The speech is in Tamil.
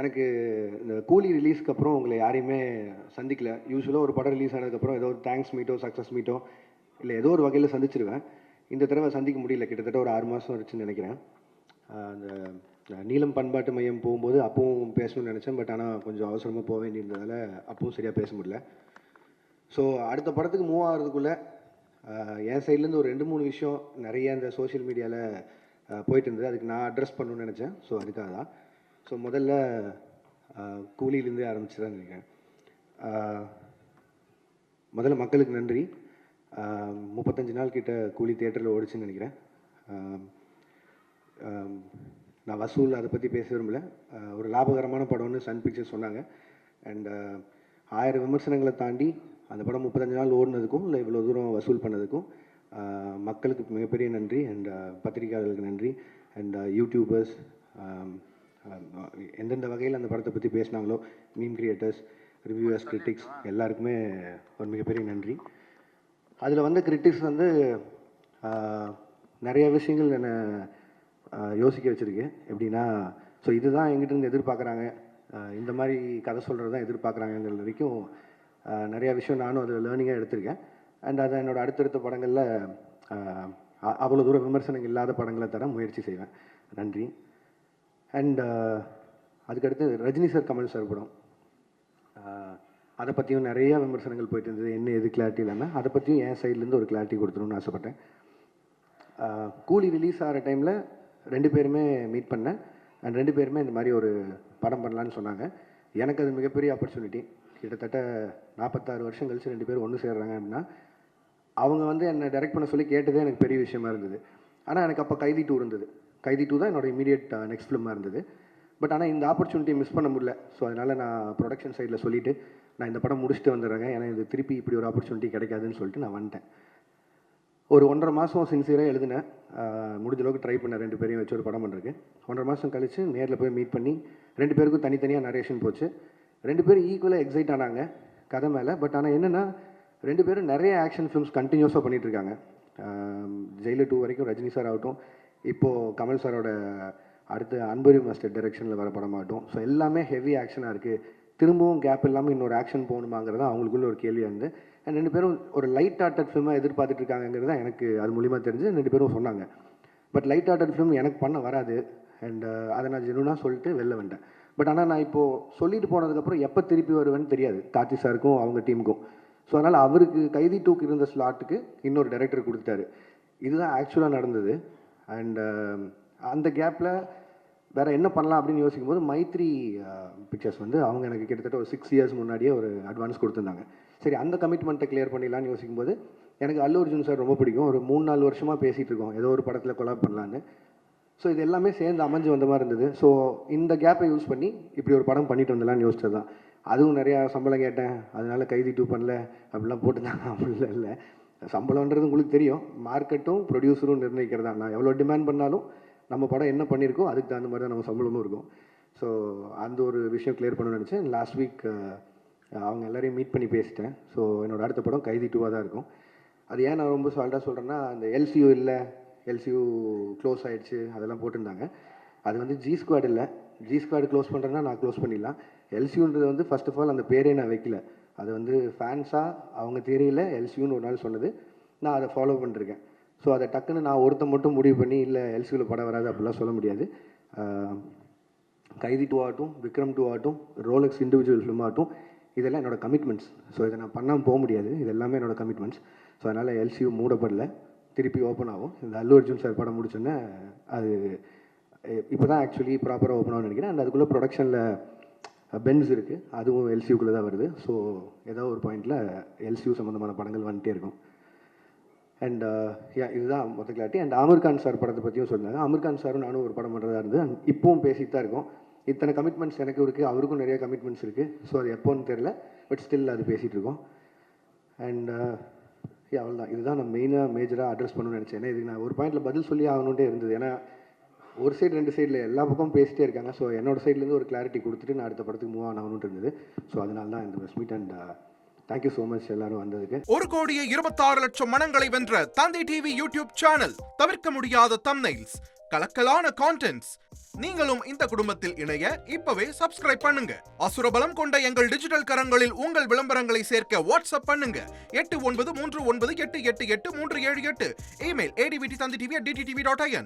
எனக்கு இந்த கூலி ரிலீஸ்க்கு அப்புறம் உங்களை யாரையுமே சந்திக்கல. யூசுவலாக ஒரு படம் ரிலீஸ் ஆனதுக்கப்புறம் ஏதோ ஒரு தேங்க்ஸ் மீட்டோ, சக்ஸஸ் மீட்டோ இல்லை ஏதோ ஒரு வகையில் சந்திச்சிருவேன். இந்த தடவை சந்திக்க முடியல. கிட்டத்தட்ட ஒரு 6 மாதம் ஆச்சுன்னு நினைக்கிறேன். அந்த நீலம் பண்பாட்டு மையம் போகும்போது அப்பவும் பேசணும்னு நினச்சேன். பட் ஆனால் கொஞ்சம் அவசரமாக போக வேண்டியிருந்ததால் அப்பவும் சரியாக பேச முடியல. ஸோ அடுத்த படத்துக்கு மூவ் ஆகிறதுக்குள்ளே என் சைட்லேருந்து ஒரு 2-3 விஷயம் நிறைய இந்த சோஷியல் மீடியாவில் போயிட்டு இருந்தது. அதுக்கு நான் அட்ரஸ் பண்ணணும்னு நினச்சேன். ஸோ அதுக்காக தான். ஸோ முதல்ல கூலியிலேருந்தே ஆரம்பிச்சுதான் நினைக்கிறேன். முதல்ல மக்களுக்கு நன்றி. 35 நாள் கிட்ட கூலி தியேட்டரில் ஓடிச்சுன்னு நினைக்கிறேன். நான் வசூல் அதை பற்றி பேச விரும்பல. ஒரு லாபகரமான படம்னு சன் பிக்சர்ஸ் சொன்னாங்க. அண்ட் 1000 விமர்சனங்களை தாண்டி அந்த படம் 35 நாள் ஓடினதுக்கும் இல்லை இவ்வளோ தூரம் வசூல் பண்ணதுக்கும் மக்களுக்கு மிகப்பெரிய நன்றி. அண்ட் பத்திரிகையாளர்களுக்கு நன்றி. அண்ட் யூடியூபர்ஸ் எந்தெந்த வகையில் அந்த படத்தை பற்றி பேசினாங்களோ, மீம் கிரியேட்டர்ஸ், ரிவ்யூவர்ஸ், கிரிட்டிக்ஸ் எல்லாருக்குமே ஒரு மிகப்பெரிய நன்றி. அதில் வந்த கிரிட்டிக்ஸ் வந்து நிறைய விஷயங்கள் என்னை யோசிக்க வச்சுருக்கு. எப்படின்னா, ஸோ இதுதான் எங்கிட்ட எதிர்பார்க்குறாங்க, இந்த மாதிரி கதை சொல்கிறது தான் எதிர்பார்க்குறாங்கிற வரைக்கும் நிறையா விஷயம் நானும் அதில் லேர்னிங்காக எடுத்திருக்கேன். அண்ட் அதை என்னோடய அடுத்தடுத்த படங்களில் அவ்வளோ தூரம் விமர்சனங்கள் இல்லாத படங்களை தர முயற்சி செய்வேன். நன்றி. அண்ட் அதுக்கடுத்து ரஜினி சார், கமல் சார் படம், அதை பற்றியும் நிறையா விமர்சனங்கள் போயிட்டு இருந்தது. என்ன எது கிளாரிட்டி இல்லாமல் அதை பற்றியும் என் சைட்லேருந்து ஒரு கிளாரிட்டி கொடுத்துருன்னு ஆசைப்பட்டேன். கூலி ரிலீஸ் ஆகிற டைமில் 2 பேருமே மீட் பண்ணேன். அண்ட் 2 பேருமே இந்த மாதிரி ஒரு படம் பண்ணலான்னு சொன்னாங்க. எனக்கு அது மிகப்பெரிய ஆப்பர்ச்சுனிட்டி. கிட்டத்தட்ட 46 வருஷம் கழிச்சு 2 பேரும் ஒன்று சேர்றாங்க அப்படின்னா, அவங்க வந்து என்னை டைரக்ட் பண்ண சொல்லி கேட்டதே எனக்கு பெரிய விஷயமா இருந்தது. ஆனால் எனக்கு அப்போ கைதி 2 இருந்தது. கைதி 2 தான் என்னோட இமீடியட் நெக்ஸ்ட் ஃபிலிமாக இருந்தது. பட் ஆனால் இந்த ஆப்பர்ச்சுனிட்டியை மிஸ் பண்ண முடியல. ஸோ அதனால் நான் ப்ரொடக்ஷன் சைடில் சொல்லிவிட்டு நான் இந்த படம் முடிச்சுட்டு வந்துடுறேங்க, ஏன்னா இது திருப்பி இப்படி ஒரு ஆப்பர்ச்சுனிட்டி கிடைக்காதுன்னு சொல்லிட்டு நான் வந்துட்டேன். ஒரு 1.5 மாதம் சின்சியராக எழுதினேன். முடிஞ்ச அளவுக்கு ட்ரை பண்ணேன் 2 பேரையும் வச்சு ஒரு படம் பண்ணுறதுக்கு. 1.5 மாதம் கழித்து நேரில் போய் மீட் பண்ணி 2 பேருக்கும் தனித்தனியாக நரேஷன் போச்சு. 2 பேரும் ஈக்குவலாக எக்ஸைட் ஆனாங்க கதை மேலே. பட் ஆனால் என்னென்னா, 2 பேரும் நிறைய ஆக்ஷன் ஃபிலிம்ஸ் கண்டினியூஸாக பண்ணிகிட்ருக்காங்க. ஜெயிலர் 2 வரைக்கும் ரஜினி சார் ஆகட்டும், இப்போது கமல் சாரோட அடுத்து அன்பரி மாஸ்டர் டைரெக்ஷனில் வர படமாகட்டும். ஸோ எல்லாமே ஹெவி ஆக்ஷனாக இருக்குது. திரும்பவும் கேப் இல்லாமல் இன்னொரு ஆக்ஷன் போகணுமாங்கிறது அவங்களுக்குள்ள ஒரு கேள்வியாக இருந்து, அண்ட் 2 பேரும் ஒரு லைட் ஹார்ட்டட் ஃபிலிமாக எதிர்பார்த்துட்டு இருக்காங்கிறது தான் எனக்கு அது மூலிமா தெரிஞ்சு 2 பேரும் சொன்னாங்க. பட் லைட் ஹார்ட்டட் ஃபிலிம் எனக்கு பண்ண வராது. அண்ட் அதை நான் ஜெனுனாக சொல்லிட்டு வெளில வந்துட்டேன். பட் ஆனால் நான் இப்போது சொல்லிட்டு போனதுக்கப்புறம் எப்போ திருப்பி வருவேன்னு தெரியாது கார்த்தி சாருக்கும் அவங்க டீமுக்கும். ஸோ அதனால் அவருக்கு கைதி 2க்கு இருந்த ஸ்லாட்டுக்கு இன்னொரு டைரக்டர் கொடுத்துட்டாரு. இதுதான் ஆக்சுவலாக நடந்தது. அண்ட் அந்த கேப்பில் வேறு என்ன பண்ணலாம் அப்படின்னு யோசிக்கும்போது மைத்ரி பிக்சர்ஸ் வந்து அவங்க எனக்கு கிட்டத்தட்ட ஒரு 6 இயர்ஸ் முன்னாடியே ஒரு அட்வான்ஸ் கொடுத்துருந்தாங்க. சரி, அந்த கமிட்மெண்ட்டை கிளியர் பண்ணிடலான்னு யோசிக்கும்போது எனக்கு அல்லு அர்ஜுன் சார் ரொம்ப பிடிக்கும். ஒரு 3-4 வருஷமாக பேசிகிட்டு இருக்கோம் ஏதோ ஒரு படத்தில் கொலாப் பண்ணலான்னு. ஸோ இது எல்லாமே சேர்ந்து அமைஞ்சு வந்த மாதிரி இருந்தது. ஸோ இந்த கேப்பை யூஸ் பண்ணி இப்படி ஒரு படம் பண்ணிட்டு வந்துடலான்னு யோசிச்சது தான். அதுவும் நிறையா சம்பளம் கேட்டேன், அதனால கைதி 2 பண்ணல அப்படிலாம் போட்டுருந்தாங்க. அப்படிலாம் இல்லை. சம்பளம்ன்றது உங்களுக்கு தெரியும், மார்க்கெட்டும் ப்ரொடியூசரும் நிர்ணயிக்கிறதா. நான் எவ்வளோ டிமாண்ட் பண்ணாலும் நம்ம படம் என்ன பண்ணியிருக்கோம் அதுக்கு தகுந்த மாதிரி தான் நம்ம சம்பளமும் இருக்கும். ஸோ அந்த ஒரு விஷயம் கிளியர் பண்ணணும்னு நினச்சேன். லாஸ்ட் வீக் அவங்க எல்லோரையும் மீட் பண்ணி பேசிட்டேன். ஸோ என்னோடய அடுத்த படம் கைதி 2 தான் இருக்கும். அது ஏன் நான் ரொம்ப சால்ட்டாக சொல்கிறேன்னா, அந்த எல்சியூ இல்லை, எல்சியூ க்ளோஸ் ஆகிடுச்சு அதெல்லாம் போட்டிருந்தாங்க. அது வந்து ஜி ஸ்குவாட் இல்லை. ஜி ஸ்குவாட் க்ளோஸ் பண்ணுறேன்னா நான் க்ளோஸ் பண்ணிடலாம். எல்சியூன்றது வந்து ஃபர்ஸ்ட் ஆஃப் ஆல் அந்த பேரே நான் வைக்கல. அது வந்து ஃபேன்ஸாக அவங்க தெரியல எல்சியூன்னு ஒரு நாள் சொன்னது, நான் அதை ஃபாலோ பண்ணிருக்கேன். ஸோ அதை டக்குன்னு நான் ஒருத்தன் மட்டும் முடிவு பண்ணி இல்லை எல்சியூவில் படம் வராது அப்படிலாம் சொல்ல முடியாது. கைதி 2 ஆகட்டும், விக்ரம் 2 ஆகட்டும், ரோலக்ஸ் இண்டிவிஜுவல் ஃபிலிம் ஆகட்டும், இதெல்லாம் என்னோடய கமிட்மெண்ட்ஸ். ஸோ இதை நான் பண்ணாமல் போக முடியாது. இது எல்லாமே என்னோடய கமிட்மெண்ட்ஸ். ஸோ அதனால் எல்சியூ மூடப்படல, திருப்பி ஓப்பன் ஆகும். இந்த அல்லு அர்ஜுன் சார் படம் முடிச்சோன்னே அது இப்போ தான் ஆக்சுவலி ப்ராப்பராக ஓப்பன் ஆகும்னு நினைக்கிறேன். அண்ட் அதுக்குள்ளே ப்ரொடக்ஷனில் பென்ஸ் இருக்குது, அதுவும் எல்சியூக்குள்ளே தான் வருது. ஸோ ஏதோ ஒரு பாயிண்டில் எல்சியூ சம்மந்தமான படங்கள் வந்துட்டே இருக்கும். அண்ட் இதுதான் மொத்த கிளாரிட்டி. அண்ட் அமீர்கான் சார் படத்தை பற்றியும் சொன்னாங்க. அமீர்கான் சாரும் நானும் ஒரு படம் பண்ணுறதா இருந்தது. அண்ட் இப்பவும் பேசிட்டு தான் இருக்கோம். இத்தனை கமிட்மெண்ட்ஸ் எனக்கும் இருக்குது, அவருக்கும் நிறைய கமிட்மெண்ட்ஸ் இருக்குது. ஸோ அது எப்போன்னு தெரில, பட் ஸ்டில் அது பேசிகிட்டு இருக்கோம். அண்ட் அவ்வளோதான். இதுதான் நான் மேஜராக அட்ரஸ் பண்ணணும்னு நினச்சேன். ஏன்னா இதுக்கு நான் ஒரு பாயிண்டில் பதில் சொல்லி ஆகணுன்ட்டே இருந்தது. ஏன்னா ஒரு சைடு 2 சைடில் எல்லா பக்கமும் பேசிட்டே இருக்காங்க. ஸோ என்னோடய சைட்லேருந்து ஒரு கிளாரிட்டி கொடுத்துட்டு நான் அடுத்த படத்துக்கு மூவ் ஆகணும்னு இருந்தது. ஸோ அதனால தான் இந்த press meet. And thank you so much எல்லாரும் வந்ததுக்கு. 1,26,00,000 மனங்களை வென்ற தந்தை டிவி யூடியூப் சேனல். தவிர்க்க முடியாத தம்ப்நெயில்ஸ், கலக்கலான கான்டென்ட்ஸ். நீங்களும் இந்த குடும்பத்தில் இணைய இப்பவே சப்ஸ்கிரைப் பண்ணுங்க. அசுரபலம் கொண்ட எங்கள் டிஜிட்டல் கரங்களில் உங்கள் விளம்பரங்களை சேர்க்க வாட்ஸ்அப் பண்ணுங்க. 8939888838. Email advtv@dttv.in.